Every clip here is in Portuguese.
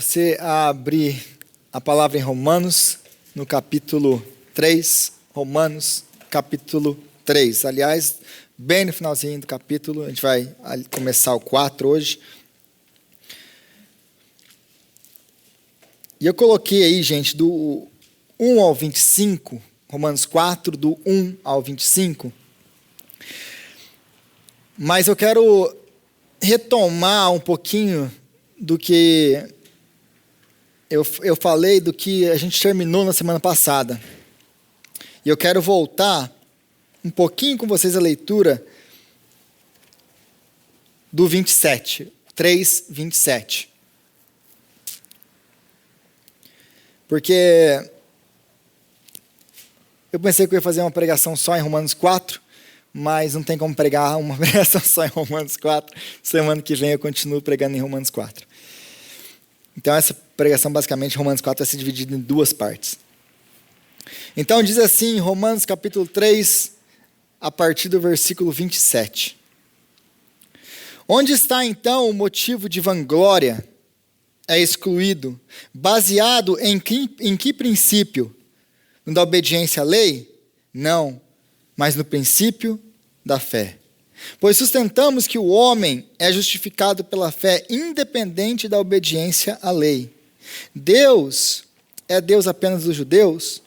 você a abrir a palavra em Romanos, no capítulo 3. Romanos, capítulo 3. Aliás, bem no finalzinho do capítulo, a gente vai começar o 4 hoje. E eu coloquei aí, gente, do 1 ao 25, Romanos 4, do 1 ao 25. Mas eu quero retomar um pouquinho do que eu falei, do que a gente terminou na semana passada. E eu quero voltar um pouquinho com vocês a leitura do 27, 3, 27. Porque eu pensei que eu ia fazer uma pregação só em Romanos 4, mas não tem como pregar uma pregação só em Romanos 4. Semana que vem eu continuo pregando em Romanos 4. Então essa pregação, basicamente, Romanos 4 vai ser dividida em duas partes. Então diz assim, Romanos capítulo 3, a partir do versículo 27. Onde está então o motivo de vanglória? É excluído, baseado em que princípio? No da obediência à lei? Não, mas no princípio da fé. Pois sustentamos que o homem é justificado pela fé, independente da obediência à lei. Deus é Deus apenas dos judeus?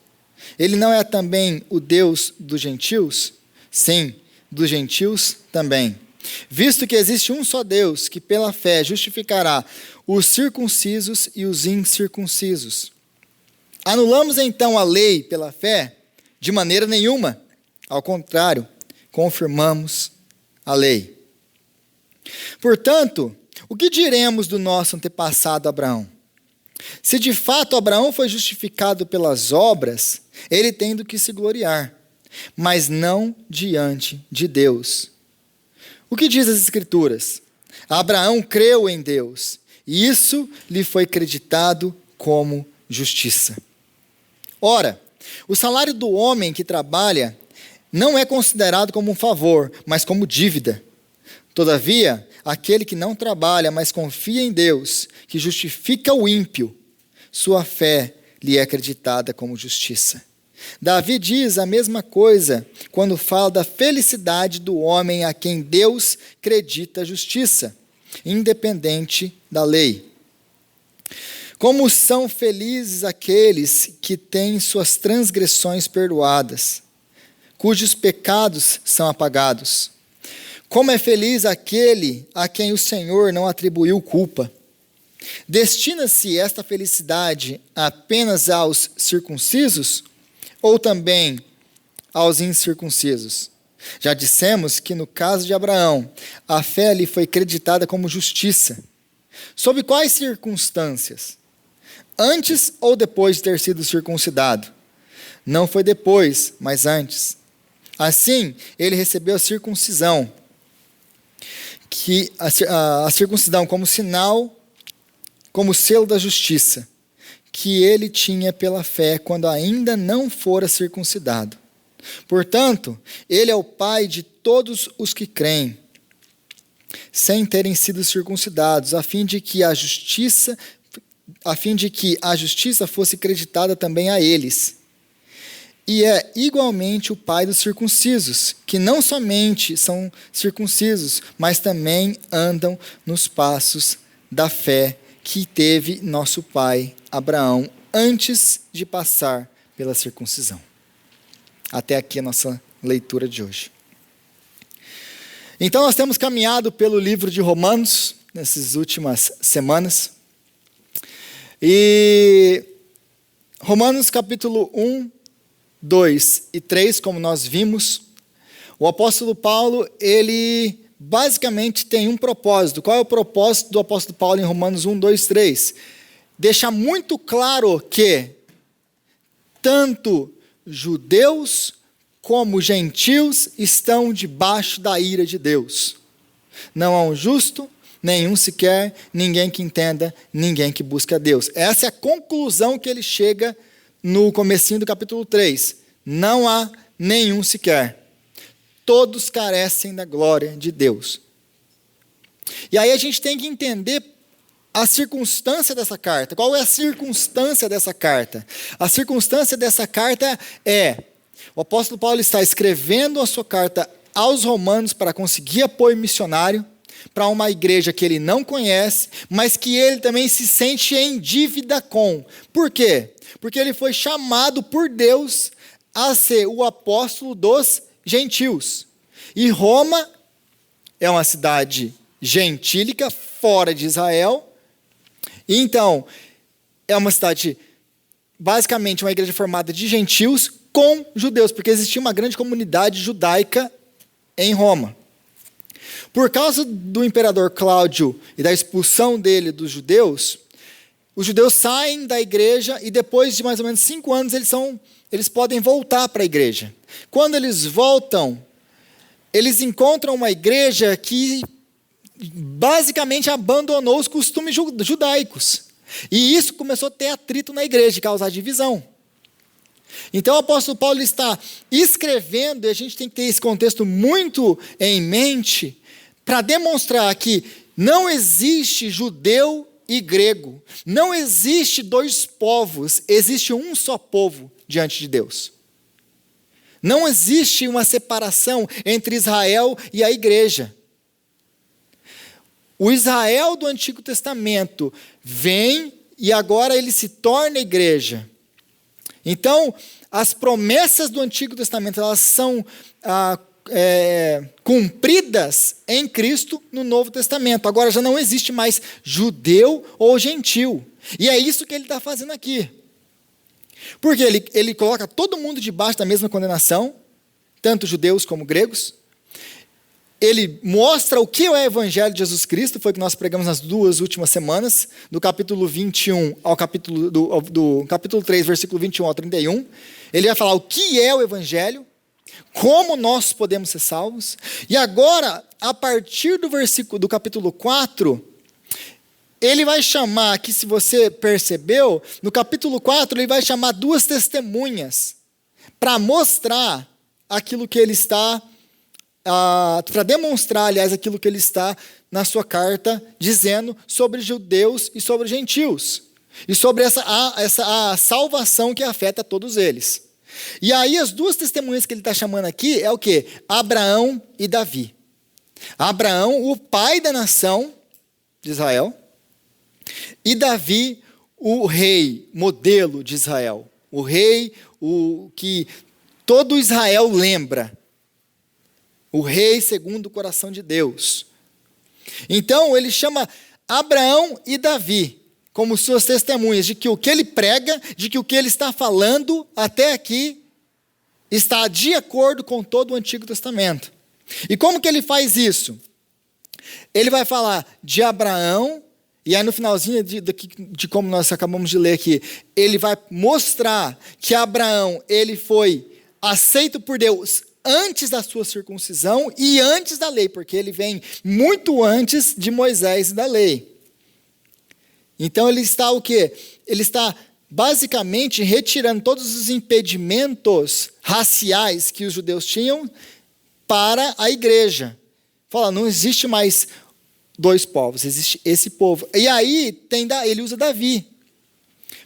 Ele não é também o Deus dos gentios? Sim, dos gentios também. Visto que existe um só Deus, que pela fé justificará os circuncisos e os incircuncisos. Anulamos então a lei pela fé? De maneira nenhuma. Ao contrário, confirmamos a lei. Portanto, o que diremos do nosso antepassado Abraão? Se de fato Abraão foi justificado pelas obras, ele tem do que se gloriar, mas não diante de Deus. O que diz as Escrituras? Abraão creu em Deus, e isso lhe foi creditado como justiça. Ora, o salário do homem que trabalha não é considerado como um favor, mas como dívida. Todavia, aquele que não trabalha, mas confia em Deus, que justifica o ímpio, sua fé lhe é acreditada como justiça. Davi diz a mesma coisa quando fala da felicidade do homem a quem Deus acredita a justiça, independente da lei. Como são felizes aqueles que têm suas transgressões perdoadas, cujos pecados são apagados. Como é feliz aquele a quem o Senhor não atribuiu culpa. Destina-se esta felicidade apenas aos circuncisos ou também aos incircuncisos? Já dissemos que no caso de Abraão, a fé lhe foi creditada como justiça. Sob quais circunstâncias? Antes ou depois de ter sido circuncidado? Não foi depois, mas antes. Assim, ele recebeu a circuncisão, a circuncisão como sinal, como selo da justiça, que ele tinha pela fé quando ainda não fora circuncidado. Portanto, ele é o pai de todos os que creem, sem terem sido circuncidados, a fim de que a justiça fosse creditada também a eles. E é igualmente o pai dos circuncisos, que não somente são circuncisos, mas também andam nos passos da fé que teve nosso pai Abraão antes de passar pela circuncisão. Até aqui a nossa leitura de hoje. Então nós temos caminhado pelo livro de Romanos nessas últimas semanas. E Romanos capítulo 1, 2 e 3, como nós vimos, o apóstolo Paulo, ele basicamente tem um propósito. Qual é o propósito do apóstolo Paulo em Romanos 1, 2, 3? Deixar muito claro que tanto judeus como gentios estão debaixo da ira de Deus. Não há um justo, nenhum sequer, ninguém que entenda, ninguém que busque a Deus. Essa é a conclusão que ele chega no comecinho do capítulo 3. Não há nenhum sequer. Todos carecem da glória de Deus. E aí a gente tem que entender a circunstância dessa carta. Qual é a circunstância dessa carta? A circunstância dessa carta é: o apóstolo Paulo está escrevendo a sua carta aos romanos para conseguir apoio missionário para uma igreja que ele não conhece, mas que ele também se sente em dívida com. Por quê? Porque ele foi chamado por Deus a ser o apóstolo dos gentios. E Roma é uma cidade gentílica, fora de Israel. Então, é uma cidade, basicamente, uma igreja formada de gentios com judeus, porque existia uma grande comunidade judaica em Roma. Por causa do imperador Cláudio e da expulsão dele dos judeus, os judeus saem da igreja e depois de mais ou menos 5 anos eles podem voltar para a igreja. Quando eles voltam, eles encontram uma igreja que basicamente abandonou os costumes judaicos. E isso começou a ter atrito na igreja, causar divisão. Então o apóstolo Paulo está escrevendo, e a gente tem que ter esse contexto muito em mente, para demonstrar que não existe judeu e grego, não existe 2 povos, existe um só povo diante de Deus. Não existe uma separação entre Israel e a igreja. O Israel do Antigo Testamento vem e agora ele se torna igreja. Então, as promessas do Antigo Testamento, elas são cumpridas em Cristo no Novo Testamento. Agora já não existe mais judeu ou gentil. E é isso que ele está fazendo aqui. Porque ele coloca todo mundo debaixo da mesma condenação, tanto judeus como gregos. Ele mostra o que é o Evangelho de Jesus Cristo, foi o que nós pregamos nas 2 últimas semanas, do capítulo 21 ao do capítulo 3, versículo 21 ao 31. Ele vai falar o que é o Evangelho, como nós podemos ser salvos. E agora, a partir do capítulo 4, ele vai chamar, aqui se você percebeu, no capítulo 4 ele vai chamar 2 testemunhas, para mostrar aquilo que ele está... para demonstrar, aliás, aquilo que ele está na sua carta dizendo sobre judeus e sobre gentios, e sobre a salvação que afeta todos eles. E aí as 2 testemunhas que ele está chamando aqui é o quê? Abraão e Davi. Abraão, o pai da nação de Israel, e Davi, o rei, modelo de Israel, o rei, o que todo Israel lembra, o rei segundo o coração de Deus. Então, ele chama Abraão e Davi como suas testemunhas de que o que ele prega, de que o que ele está falando até aqui está de acordo com todo o Antigo Testamento. E como que ele faz isso? Ele vai falar de Abraão, e aí no finalzinho de como nós acabamos de ler aqui, ele vai mostrar que Abraão, ele foi aceito por Deus antes da sua circuncisão e antes da lei, porque ele vem muito antes de Moisés e da lei. Então ele está o quê? Ele está basicamente retirando todos os impedimentos raciais que os judeus tinham para a igreja. Fala, não existe mais 2 povos, existe esse povo. E aí ele usa Davi.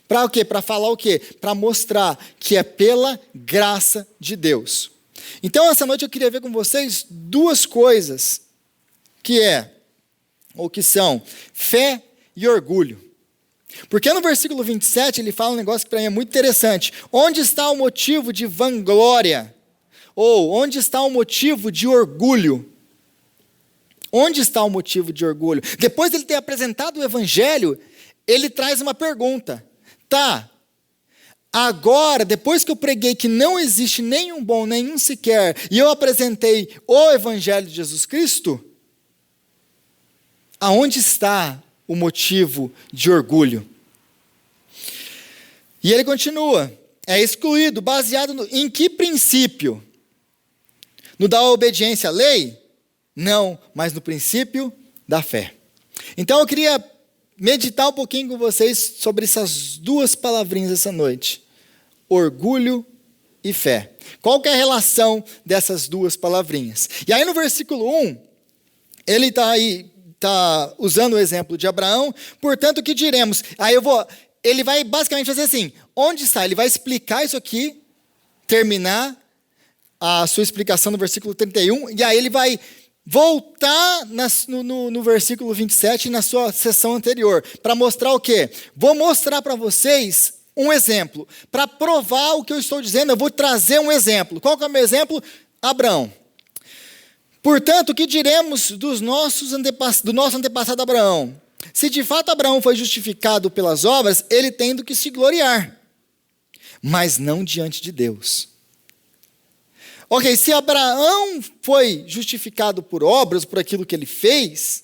Para o quê? Para falar o quê? Para mostrar que é pela graça de Deus. Então, essa noite eu queria ver com vocês 2 coisas, que são fé e orgulho. Porque no versículo 27 ele fala um negócio que para mim é muito interessante. Onde está o motivo de vanglória? Ou onde está o motivo de orgulho? Onde está o motivo de orgulho? Depois de ele ter apresentado o Evangelho, ele traz uma pergunta. Tá, agora, depois que eu preguei que não existe nenhum bom, nenhum sequer, e eu apresentei o Evangelho de Jesus Cristo, aonde está o motivo de orgulho? E ele continua, é excluído, baseado em que princípio? No da obediência à lei? Não, mas no princípio da fé. Então eu queria meditar um pouquinho com vocês sobre essas 2 palavrinhas essa noite. Orgulho e fé. Qual que é a relação dessas 2 palavrinhas? E aí no versículo 1, ele está está usando o exemplo de Abraão, portanto, o que diremos? Ele vai basicamente fazer assim, onde está? Ele vai explicar isso aqui, terminar a sua explicação no versículo 31, e aí ele vai voltar no versículo 27 na sua sessão anterior, para mostrar o quê? Vou mostrar para vocês um exemplo. Para provar o que eu estou dizendo, eu vou trazer um exemplo. Qual que é o meu exemplo? Abraão. Portanto, o que diremos do nosso antepassado Abraão? Se de fato Abraão foi justificado pelas obras, ele tem do que se gloriar, mas não diante de Deus. Ok, se Abraão foi justificado por obras, por aquilo que ele fez,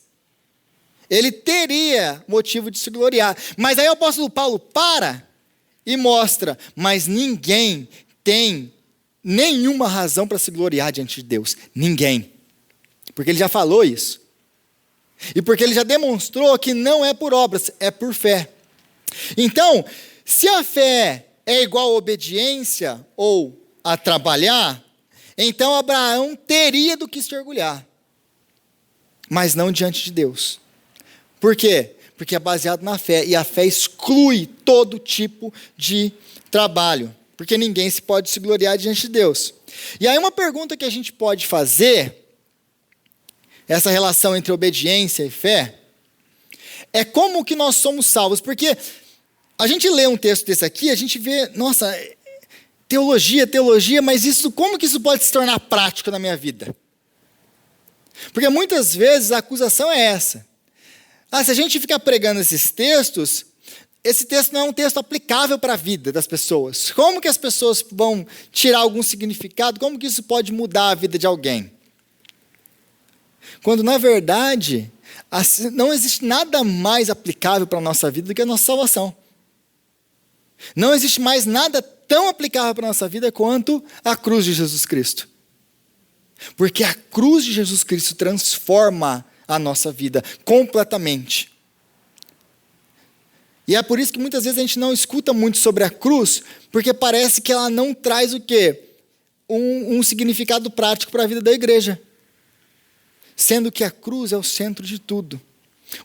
ele teria motivo de se gloriar. Mas aí o apóstolo Paulo para e mostra, mas ninguém tem nenhuma razão para se gloriar diante de Deus. Ninguém. Porque ele já falou isso. E porque ele já demonstrou que não é por obras, é por fé. Então, se a fé é igual a obediência ou a trabalhar, então Abraão teria do que se orgulhar, mas não diante de Deus. Por quê? Porque é baseado na fé, e a fé exclui todo tipo de trabalho, porque ninguém pode se gloriar diante de Deus. E aí uma pergunta que a gente pode fazer, essa relação entre obediência e fé, é como que nós somos salvos, porque a gente lê um texto desse aqui, a gente vê, nossa, teologia, mas como que isso pode se tornar prático na minha vida? Porque muitas vezes a acusação é essa. Se a gente ficar pregando esses textos, esse texto não é um texto aplicável para a vida das pessoas. Como que as pessoas vão tirar algum significado? Como que isso pode mudar a vida de alguém? Quando, na verdade, não existe nada mais aplicável para a nossa vida do que a nossa salvação. Não existe mais nada tão aplicável para a nossa vida quanto a cruz de Jesus Cristo. Porque a cruz de Jesus Cristo transforma a nossa vida completamente. E é por isso que muitas vezes a gente não escuta muito sobre a cruz, porque parece que ela não traz o quê? Um significado prático para a vida da igreja. Sendo que a cruz é o centro de tudo.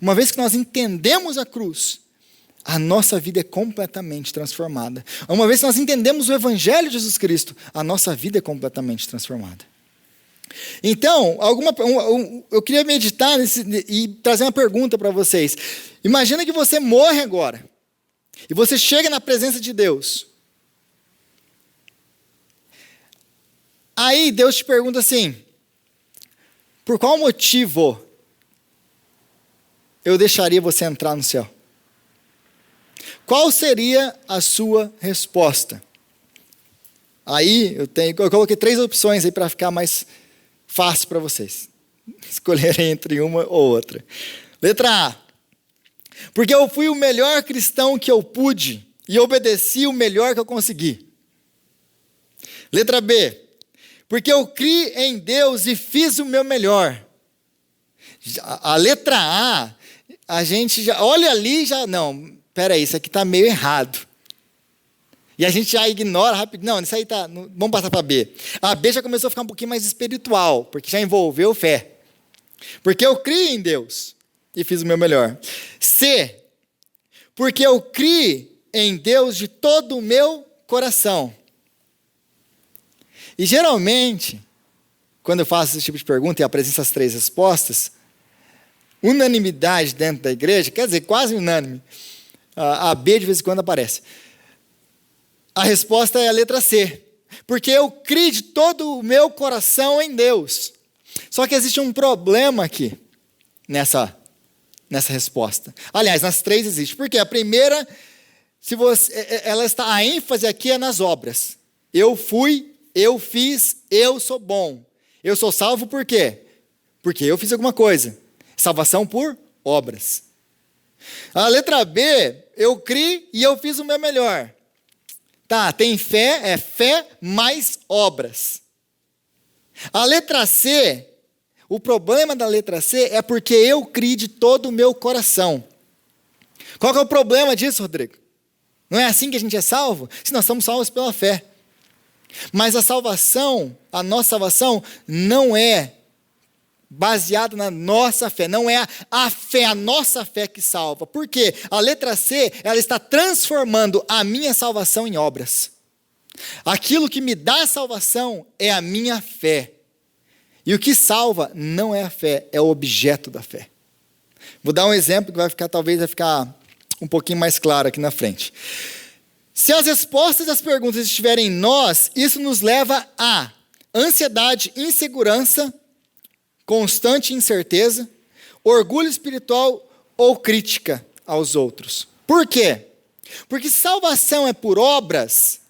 Uma vez que nós entendemos a cruz, a nossa vida é completamente transformada. Uma vez que nós entendemos o Evangelho de Jesus Cristo, a nossa vida é completamente transformada. Então, eu queria meditar e trazer uma pergunta para vocês. Imagina que você morre agora, e você chega na presença de Deus. Aí Deus te pergunta assim, por qual motivo eu deixaria você entrar no céu? Qual seria a sua resposta? Aí eu coloquei 3 opções aí para ficar mais fácil para vocês escolherem entre uma ou outra. Letra A. Porque eu fui o melhor cristão que eu pude e obedeci o melhor que eu consegui. Letra B. Porque eu criei em Deus e fiz o meu melhor. A letra A, a gente já olha ali já, não, peraí, isso aqui está meio errado. E a gente já ignora rápido, não, isso aí tá, vamos passar para B. A B já começou a ficar um pouquinho mais espiritual, porque já envolveu fé. Porque eu criei em Deus e fiz o meu melhor. C, porque eu criei em Deus de todo o meu coração. E geralmente, quando eu faço esse tipo de pergunta e apresento essas 3 respostas, unanimidade dentro da igreja, quer dizer, quase unânime, a B de vez em quando aparece. A resposta é a letra C, porque eu criei de todo o meu coração em Deus. Só que existe um problema aqui, nessa resposta. Aliás, nas 3 existe. Por quê? A primeira, a ênfase aqui é nas obras. Eu fui, eu fiz, eu sou bom. Eu sou salvo por quê? Porque eu fiz alguma coisa. Salvação por obras. A letra B, eu criei e eu fiz o meu melhor. Tá, tem fé, é fé mais obras. A letra C, o problema da letra C é porque eu criei de todo o meu coração. Qual que é o problema disso, Rodrigo? Não é assim que a gente é salvo? Se nós somos salvos pela fé. Mas a nossa salvação, não é baseado na nossa fé. Não é a fé, a nossa fé que salva. Por quê? A letra C, ela está transformando a minha salvação em obras. Aquilo que me dá salvação é a minha fé. E o que salva não é a fé, é o objeto da fé. Vou dar um exemplo que talvez vai ficar um pouquinho mais claro aqui na frente. Se as respostas das perguntas estiverem em nós, isso nos leva a ansiedade, insegurança, constante incerteza, orgulho espiritual ou crítica aos outros. Por quê? Porque se salvação é por obras,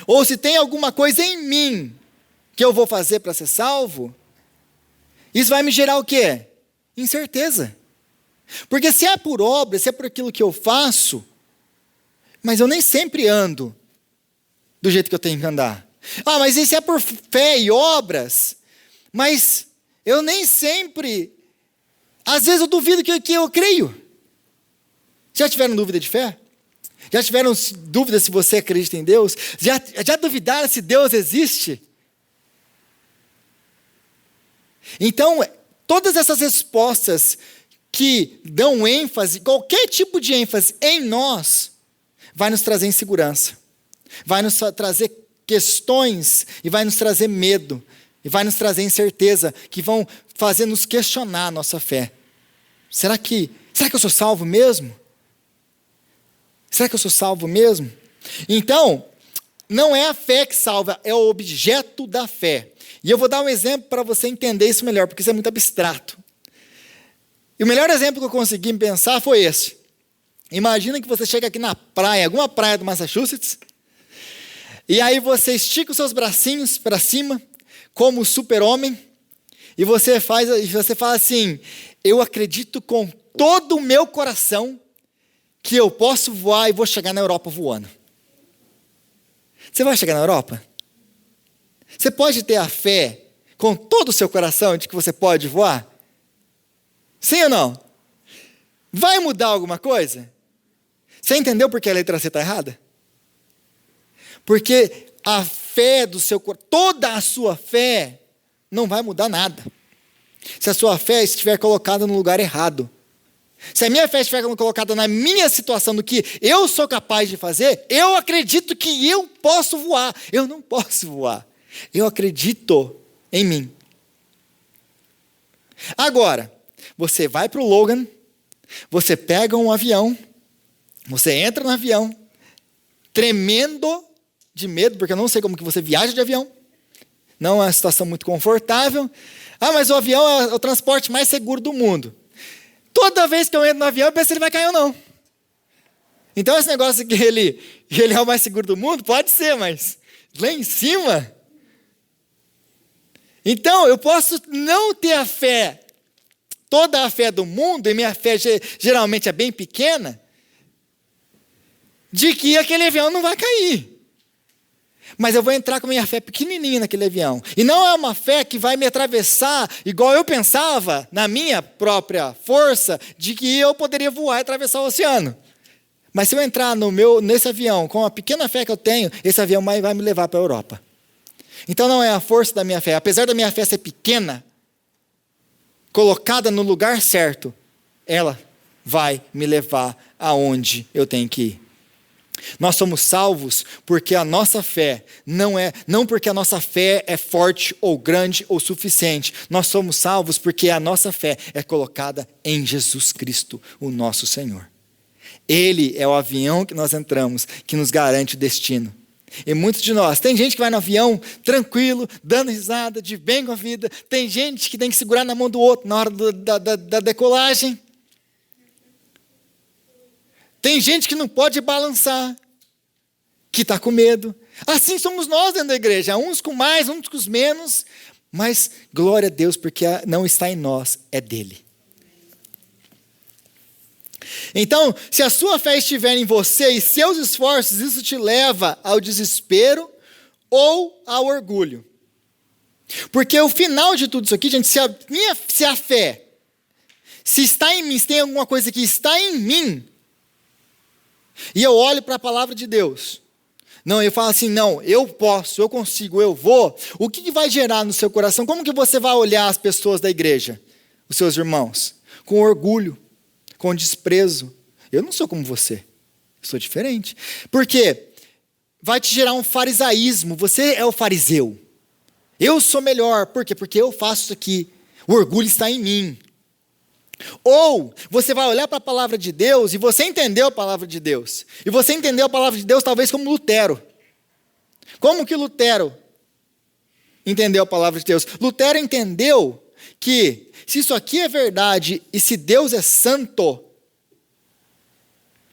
ou se tem alguma coisa em mim que eu vou fazer para ser salvo, isso vai me gerar o quê? Incerteza. Porque se é por obras, se é por aquilo que eu faço, mas eu nem sempre ando do jeito que eu tenho que andar. Ah, mas isso é por fé e obras, mas eu nem sempre, às vezes eu duvido que eu creio. Já tiveram dúvida de fé? Já tiveram dúvida se você acredita em Deus? Já duvidaram se Deus existe? Então, todas essas respostas que dão ênfase, qualquer tipo de ênfase em nós, vai nos trazer insegurança, vai nos trazer questões e vai nos trazer medo, e vai nos trazer incerteza, que vão fazer nos questionar a nossa fé. Será que eu sou salvo mesmo? Será que eu sou salvo mesmo? Então, não é a fé que salva, é o objeto da fé. E eu vou dar um exemplo para você entender isso melhor, porque isso é muito abstrato. E o melhor exemplo que eu consegui pensar foi esse. Imagina que você chega aqui na praia, alguma praia do Massachusetts, e aí você estica os seus bracinhos para cima, como super-homem, e você fala assim: eu acredito com todo o meu coração que eu posso voar e vou chegar na Europa voando. Você vai chegar na Europa? Você pode ter a fé com todo o seu coração de que você pode voar? Sim ou não? Vai mudar alguma coisa? Você entendeu por que a letra C está errada? Porque a fé do seu coração, toda a sua fé, não vai mudar nada. Se a sua fé estiver colocada no lugar errado. Se a minha fé estiver colocada na minha situação, do que eu sou capaz de fazer, eu acredito que eu posso voar. Eu não posso voar. Eu acredito em mim. Agora, você vai para o Logan, você pega um avião, você entra no avião, tremendo de medo, porque eu não sei como que você viaja de avião. Não é uma situação muito confortável. Ah, mas o avião é o transporte mais seguro do mundo. Toda vez que eu entro no avião, eu penso se ele vai cair ou não. Então esse negócio que ele é o mais seguro do mundo, pode ser, mas lá em cima... Então eu posso não ter a fé, toda a fé do mundo, e minha fé geralmente é bem pequena, de que aquele avião não vai cair. Mas eu vou entrar com minha fé pequenininha naquele avião. E não é uma fé que vai me atravessar, igual eu pensava, na minha própria força, de que eu poderia voar e atravessar o oceano. Mas se eu entrar nesse avião, com a pequena fé que eu tenho, esse avião vai me levar para a Europa. Então não é a força da minha fé. Apesar da minha fé ser pequena, colocada no lugar certo, ela vai me levar aonde eu tenho que ir. Nós somos salvos porque a nossa fé não porque a nossa fé é forte ou grande ou suficiente. Nós somos salvos porque a nossa fé é colocada em Jesus Cristo, o nosso Senhor. Ele é o avião que nós entramos, que nos garante o destino. E muitos de nós, tem gente que vai no avião tranquilo, dando risada, de bem com a vida. Tem gente que tem que segurar na mão do outro na hora da decolagem. Tem gente que não pode balançar, que está com medo. Assim somos nós dentro da igreja, uns com mais, uns com menos. Mas glória a Deus, porque não está em nós, é dele. Então, se a sua fé estiver em você e seus esforços, isso te leva ao desespero ou ao orgulho. Porque o final de tudo isso aqui, gente, se a fé, se está em mim, se tem alguma coisa que está em mim, e eu olho para a palavra de Deus, Não, eu falo assim, não, eu posso, eu consigo, eu vou. O que vai gerar no seu coração? Como que você vai olhar as pessoas da igreja, os seus irmãos? Com orgulho, com desprezo. Eu não sou como você, eu sou diferente. Por quê? Vai te gerar um farisaísmo, você é o fariseu. Eu sou melhor, por quê? Porque eu faço isso aqui, o orgulho está em mim. Ou você vai olhar para a palavra de Deus e você entendeu a palavra de Deus. E você entendeu a palavra de Deus talvez como Lutero. Como que Lutero entendeu a palavra de Deus? Lutero entendeu que se isso aqui é verdade e se Deus é santo,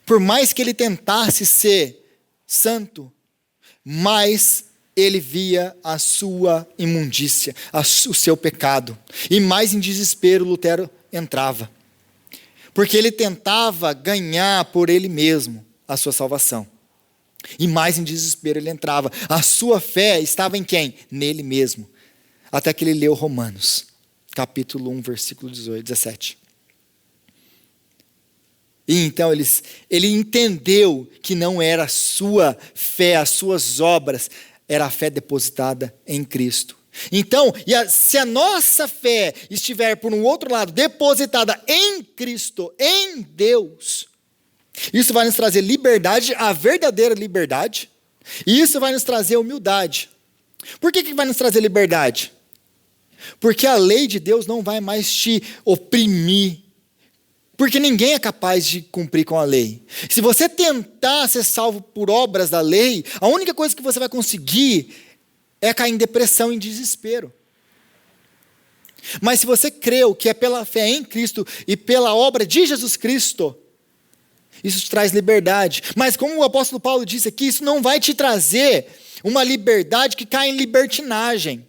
por mais que ele tentasse ser santo, mais ele via a sua imundícia, o seu pecado. E mais em desespero Lutero entrava. Porque ele tentava ganhar por ele mesmo a sua salvação. E mais em desespero ele entrava. A sua fé estava em quem? Nele mesmo. Até que ele leu Romanos, capítulo 1, versículo 18, 17. E então ele entendeu que não era a sua fé, as suas obras, era a fé depositada em Cristo. Então, se a nossa fé estiver, por um outro lado, depositada em Cristo, em Deus, isso vai nos trazer liberdade, a verdadeira liberdade, e isso vai nos trazer humildade. Por que vai nos trazer liberdade? Porque a lei de Deus não vai mais te oprimir, porque ninguém é capaz de cumprir com a lei. Se você tentar ser salvo por obras da lei, a única coisa que você vai conseguir é cair em depressão, em desespero. Mas se você creu que é pela fé em Cristo e pela obra de Jesus Cristo, isso te traz liberdade. Mas como o apóstolo Paulo disse aqui, isso não vai te trazer uma liberdade que cai em libertinagem.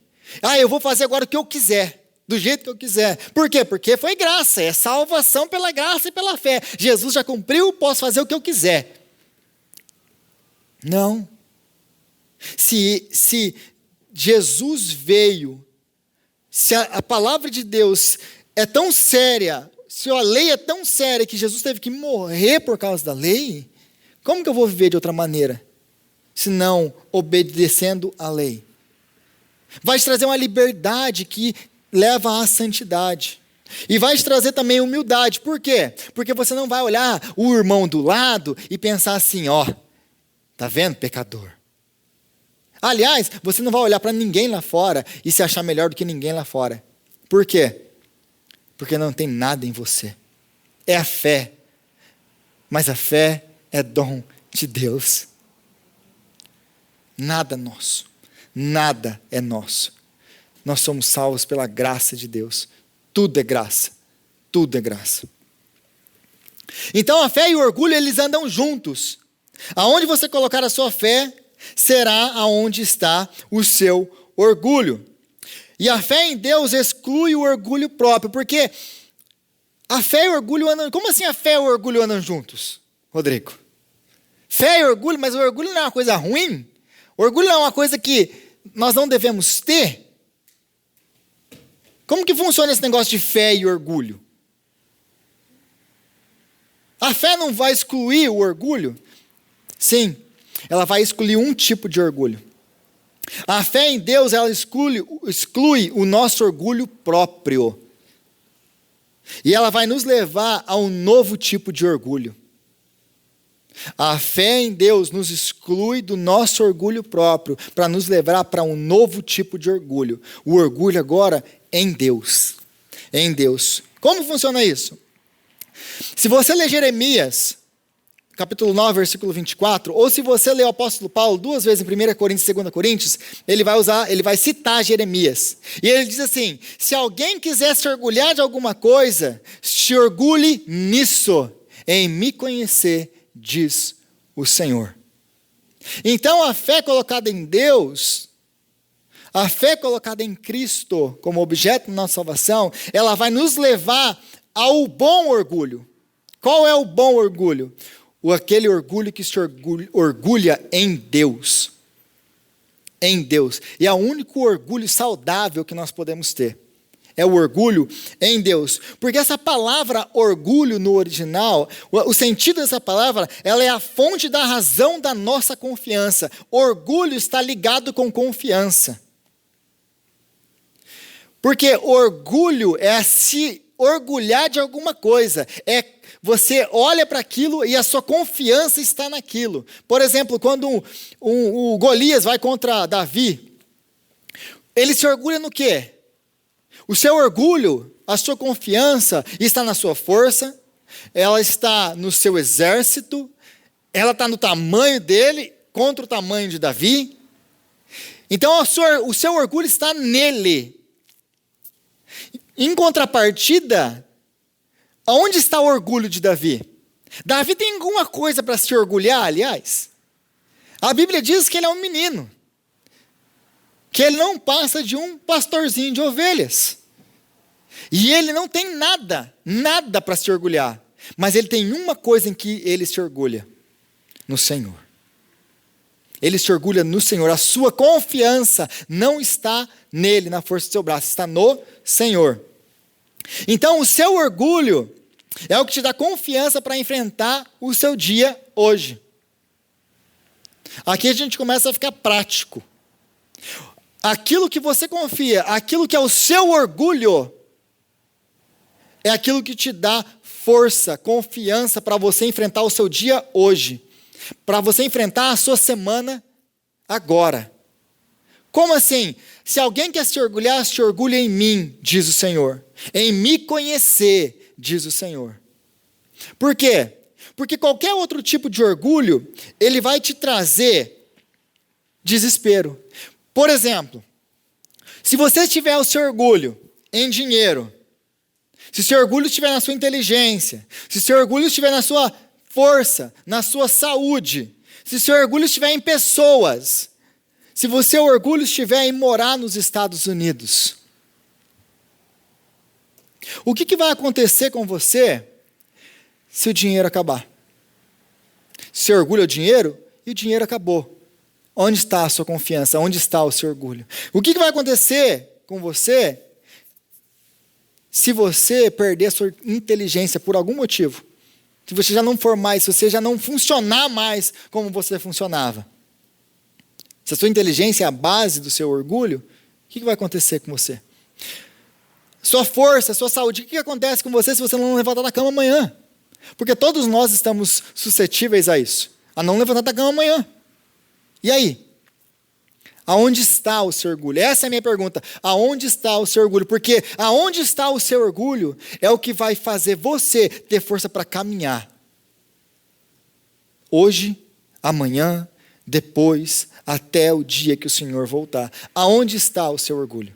Eu vou fazer agora o que eu quiser, do jeito que eu quiser. Por quê? Porque foi graça, é salvação pela graça e pela fé. Jesus já cumpriu, posso fazer o que eu quiser. Não. Se Jesus veio, se a palavra de Deus é tão séria, se a lei é tão séria que Jesus teve que morrer por causa da lei, como que eu vou viver de outra maneira? Se não obedecendo à lei. Vai te trazer uma liberdade que leva à santidade. E vai te trazer também humildade. Por quê? Porque você não vai olhar o irmão do lado e pensar assim, tá vendo, pecador? Aliás, você não vai olhar para ninguém lá fora e se achar melhor do que ninguém lá fora. Por quê? Porque não tem nada em você. É a fé. Mas a fé é dom de Deus. Nada nosso. Nada é nosso. Nós somos salvos pela graça de Deus. Tudo é graça. Tudo é graça. Então a fé e o orgulho, eles andam juntos. Aonde você colocar a sua fé, será aonde está o seu orgulho. E a fé em Deus exclui o orgulho próprio, porque a fé e o orgulho andam... Como assim a fé e o orgulho andam juntos, Rodrigo? Fé e orgulho, mas o orgulho não é uma coisa ruim? O orgulho não é uma coisa que nós não devemos ter? Como que funciona esse negócio de fé e orgulho? A fé não vai excluir o orgulho? Sim. Ela vai excluir um tipo de orgulho. A fé em Deus, ela exclui o nosso orgulho próprio. E ela vai nos levar a um novo tipo de orgulho. A fé em Deus nos exclui do nosso orgulho próprio para nos levar para um novo tipo de orgulho. O orgulho agora em Deus. Em Deus. Como funciona isso? Se você ler Jeremias, capítulo 9, versículo 24, ou se você ler o apóstolo Paulo 2 vezes em 1 Coríntios e 2 Coríntios, ele vai citar Jeremias. E ele diz assim, se alguém quiser se orgulhar de alguma coisa, se orgulhe nisso, em me conhecer, diz o Senhor. Então a fé colocada em Deus, a fé colocada em Cristo como objeto da nossa salvação, ela vai nos levar ao bom orgulho. Qual é o bom orgulho? Aquele orgulho que se orgulha em Deus. Em Deus. E é o único orgulho saudável que nós podemos ter. é o orgulho em Deus. Porque essa palavra orgulho no original, o sentido dessa palavra, ela é a fonte da razão da nossa confiança. Orgulho está ligado com confiança. Porque orgulho é se orgulhar de alguma coisa. É você olha para aquilo e a sua confiança está naquilo. Por exemplo, quando o Golias vai contra Davi, ele se orgulha no quê? O seu orgulho, a sua confiança está na sua força, ela está no seu exército, ela está no tamanho dele contra o tamanho de Davi. Então o seu orgulho está nele. Em contrapartida, aonde está o orgulho de Davi? Davi tem alguma coisa para se orgulhar, aliás? A Bíblia diz que ele é um menino, que ele não passa de um pastorzinho de ovelhas. E ele não tem nada para se orgulhar. Mas ele tem uma coisa em que ele se orgulha: no Senhor. Ele se orgulha no Senhor. A sua confiança não está nele, na força do seu braço, está no Senhor. Então o seu orgulho é o que te dá confiança para enfrentar o seu dia hoje. Aqui a gente começa a ficar prático. Aquilo que você confia, aquilo que é o seu orgulho, é aquilo que te dá força, confiança para você enfrentar o seu dia hoje. Para você enfrentar a sua semana agora. Como assim? Se alguém quer se orgulha em mim, diz o Senhor. Em me conhecer, diz o Senhor. Por quê? Porque qualquer outro tipo de orgulho, ele vai te trazer desespero. Por exemplo, se você tiver o seu orgulho em dinheiro, se seu orgulho estiver na sua inteligência, se seu orgulho estiver na sua força, na sua saúde, se seu orgulho estiver em pessoas, se o seu orgulho estiver em morar nos Estados Unidos, o que vai acontecer com você se o dinheiro acabar? Seu orgulho é o dinheiro e o dinheiro acabou. Onde está a sua confiança? Onde está o seu orgulho? O que vai acontecer com você se você perder a sua inteligência por algum motivo? Se você já não for mais, se você já não funcionar mais como você funcionava? Se a sua inteligência é a base do seu orgulho, o que vai acontecer com você? Sua força, sua saúde, o que acontece com você se você não levantar da cama amanhã? Porque todos nós estamos suscetíveis a isso, a não levantar da cama amanhã. E aí? Aonde está o seu orgulho? Essa é a minha pergunta. Aonde está o seu orgulho? Porque aonde está o seu orgulho é o que vai fazer você ter força para caminhar. Hoje, amanhã, depois, até o dia que o Senhor voltar. Aonde está o seu orgulho?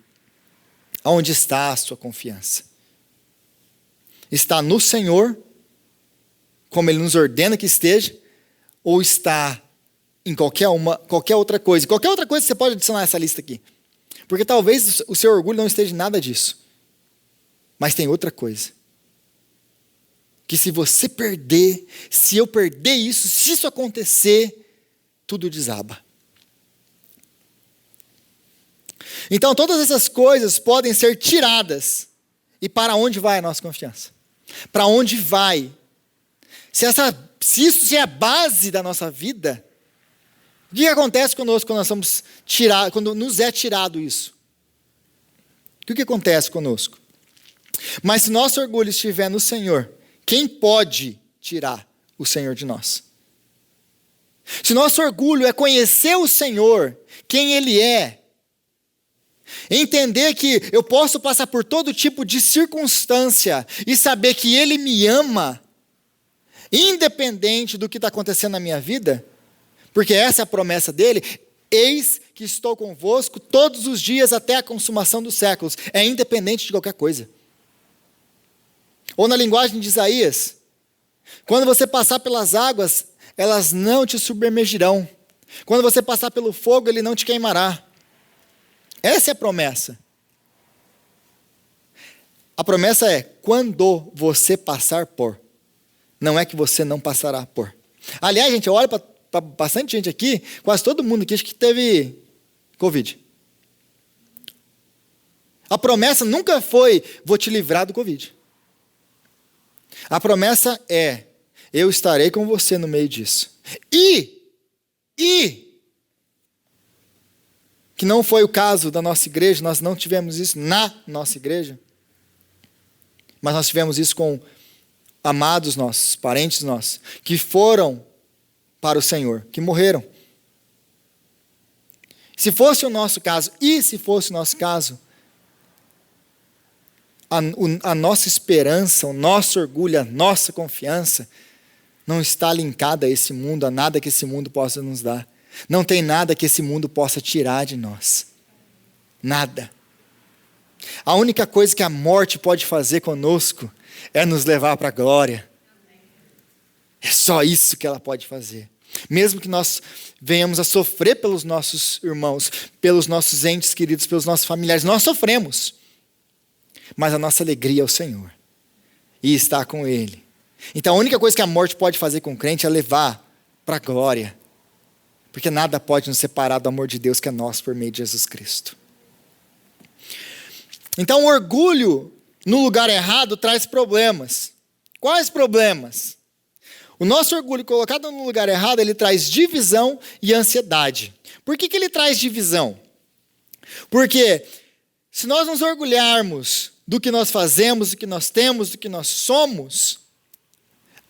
Aonde está a sua confiança? Está no Senhor, como Ele nos ordena que esteja, ou está em qualquer outra coisa? Qualquer outra coisa você pode adicionar essa lista aqui. Porque talvez o seu orgulho não esteja em nada disso. Mas tem outra coisa. Que se você perder, se eu perder isso, se isso acontecer, tudo desaba. Então todas essas coisas podem ser tiradas. E para onde vai a nossa confiança? Para onde vai? Se isso é a base da nossa vida, o que acontece conosco quando nos é tirado isso? O que acontece conosco? Mas se nosso orgulho estiver no Senhor, quem pode tirar o Senhor de nós? Se nosso orgulho é conhecer o Senhor, quem Ele é, entender que eu posso passar por todo tipo de circunstância e saber que Ele me ama, independente do que está acontecendo na minha vida, porque essa é a promessa dele: eis que estou convosco todos os dias até a consumação dos séculos. É independente de qualquer coisa. Ou na linguagem de Isaías, quando você passar pelas águas, elas não te submergirão. Quando você passar pelo fogo, ele não te queimará. Essa é a promessa. A promessa é quando você passar por. Não é que você não passará por. Aliás, gente, eu olho para bastante gente aqui, quase todo mundo aqui, acho que teve Covid. A promessa nunca foi, vou te livrar do Covid. A promessa é, eu estarei com você no meio disso. E, que não foi o caso da nossa igreja, nós não tivemos isso na nossa igreja, mas nós tivemos isso com amados nossos, parentes nossos, que foram para o Senhor, que morreram. Se fosse o nosso caso, a nossa esperança, o nosso orgulho, a nossa confiança não está linkada a esse mundo, a nada que esse mundo possa nos dar. Não tem nada que esse mundo possa tirar de nós. Nada. A única coisa que a morte pode fazer conosco é nos levar para a glória. É só isso que ela pode fazer. Mesmo que nós venhamos a sofrer pelos nossos irmãos, pelos nossos entes queridos, pelos nossos familiares, nós sofremos. Mas a nossa alegria é o Senhor. E estar com Ele. Então a única coisa que a morte pode fazer com o crente é levar para a glória. Porque nada pode nos separar do amor de Deus que é nosso por meio de Jesus Cristo. Então o orgulho no lugar errado traz problemas. Quais problemas? O nosso orgulho colocado no lugar errado, ele traz divisão e ansiedade. Por que ele traz divisão? Porque se nós nos orgulharmos do que nós fazemos, do que nós temos, do que nós somos,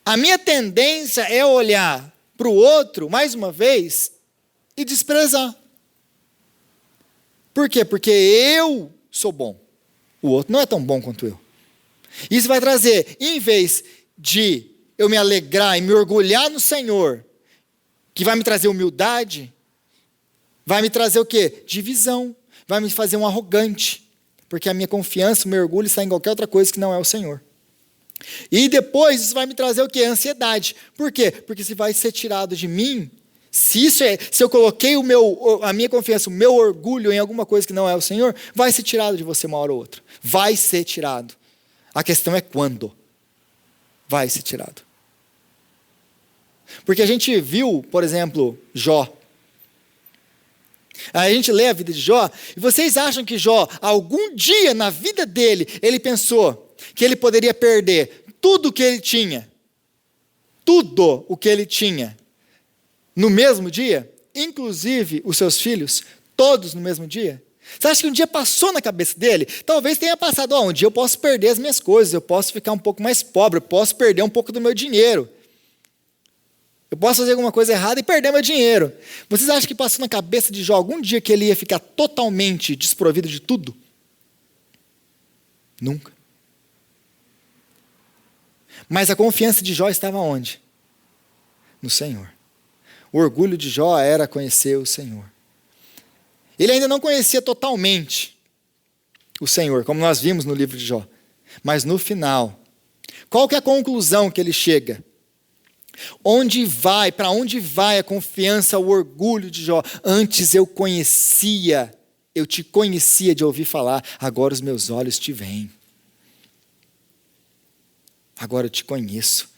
a minha tendência é olhar para o outro, mais uma vez, e desprezar. Por quê? Porque eu sou bom. O outro não é tão bom quanto eu. Isso vai trazer, em vez de eu me alegrar e me orgulhar no Senhor, que vai me trazer humildade, vai me trazer o quê? Divisão. Vai me fazer um arrogante. Porque a minha confiança, o meu orgulho está em qualquer outra coisa que não é o Senhor. E depois isso vai me trazer o quê? Ansiedade. Por quê? Porque se vai ser tirado de mim, se eu coloquei a minha confiança, o meu orgulho em alguma coisa que não é o Senhor, vai ser tirado de você uma hora ou outra. Vai ser tirado. A questão é quando vai ser tirado. Porque a gente viu, por exemplo, Jó. A gente lê a vida de Jó, e vocês acham que Jó, algum dia na vida dele, ele pensou que ele poderia perder tudo o que ele tinha, tudo o que ele tinha, no mesmo dia? Inclusive os seus filhos, todos no mesmo dia? Você acha que um dia passou na cabeça dele? Talvez tenha passado, um dia eu posso perder as minhas coisas, eu posso ficar um pouco mais pobre, eu posso perder um pouco do meu dinheiro. Eu posso fazer alguma coisa errada e perder meu dinheiro. Vocês acham que passou na cabeça de Jó algum dia que ele ia ficar totalmente desprovido de tudo? Nunca. Mas a confiança de Jó estava onde? No Senhor. O orgulho de Jó era conhecer o Senhor. Ele ainda não conhecia totalmente o Senhor, como nós vimos no livro de Jó. Mas no final, qual que é a conclusão que ele chega? Para onde vai a confiança, o orgulho de Jó? Antes eu te conhecia de ouvir falar, agora os meus olhos te veem. Agora eu te conheço.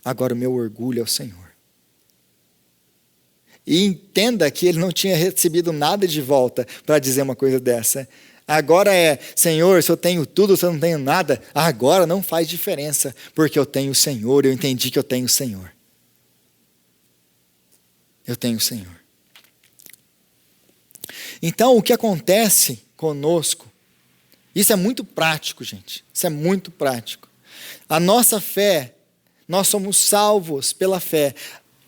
Agora o meu orgulho é o Senhor. E entenda que ele não tinha recebido nada de volta para dizer uma coisa dessa. Agora Senhor, se eu tenho tudo, se eu não tenho nada, agora não faz diferença, porque eu tenho o Senhor, eu entendi que eu tenho o Senhor. Eu tenho o Senhor. Então, o que acontece conosco, isso é muito prático, gente, isso é muito prático. A nossa fé, nós somos salvos pela fé,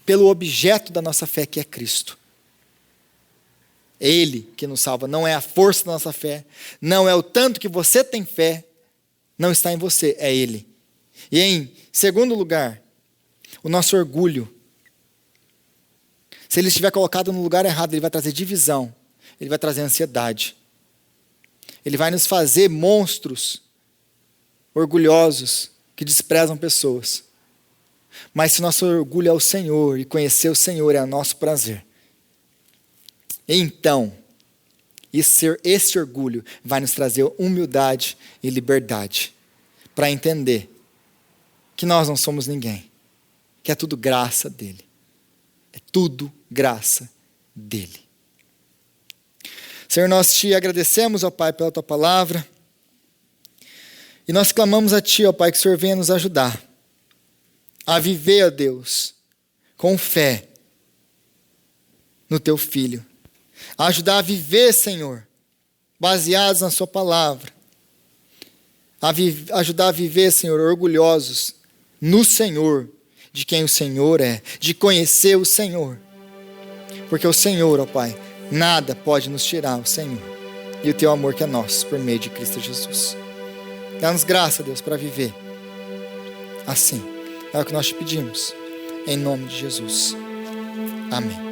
pelo objeto da nossa fé, que é Cristo. É Ele que nos salva, não é a força da nossa fé, não é o tanto que você tem fé, não está em você, é Ele. E em segundo lugar, o nosso orgulho. Se ele estiver colocado no lugar errado, ele vai trazer divisão, ele vai trazer ansiedade. Ele vai nos fazer monstros orgulhosos que desprezam pessoas. Mas se nosso orgulho é o Senhor e conhecer o Senhor é o nosso prazer, então, esse orgulho vai nos trazer humildade e liberdade para entender que nós não somos ninguém, que é tudo graça dele. É tudo graça dele. Senhor, nós te agradecemos, ó Pai, pela tua palavra. E nós clamamos a ti, ó Pai, que o Senhor venha nos ajudar a viver, ó Deus, com fé no teu Filho. A ajudar a viver, Senhor, baseados na sua palavra. Ajudar a viver, Senhor, orgulhosos no Senhor, de quem o Senhor é, de conhecer o Senhor. Porque o Senhor, ó Pai, nada pode nos tirar o Senhor e o teu amor que é nosso, por meio de Cristo Jesus. Dá-nos graça, Deus, para viver assim. É o que nós te pedimos, em nome de Jesus. Amém.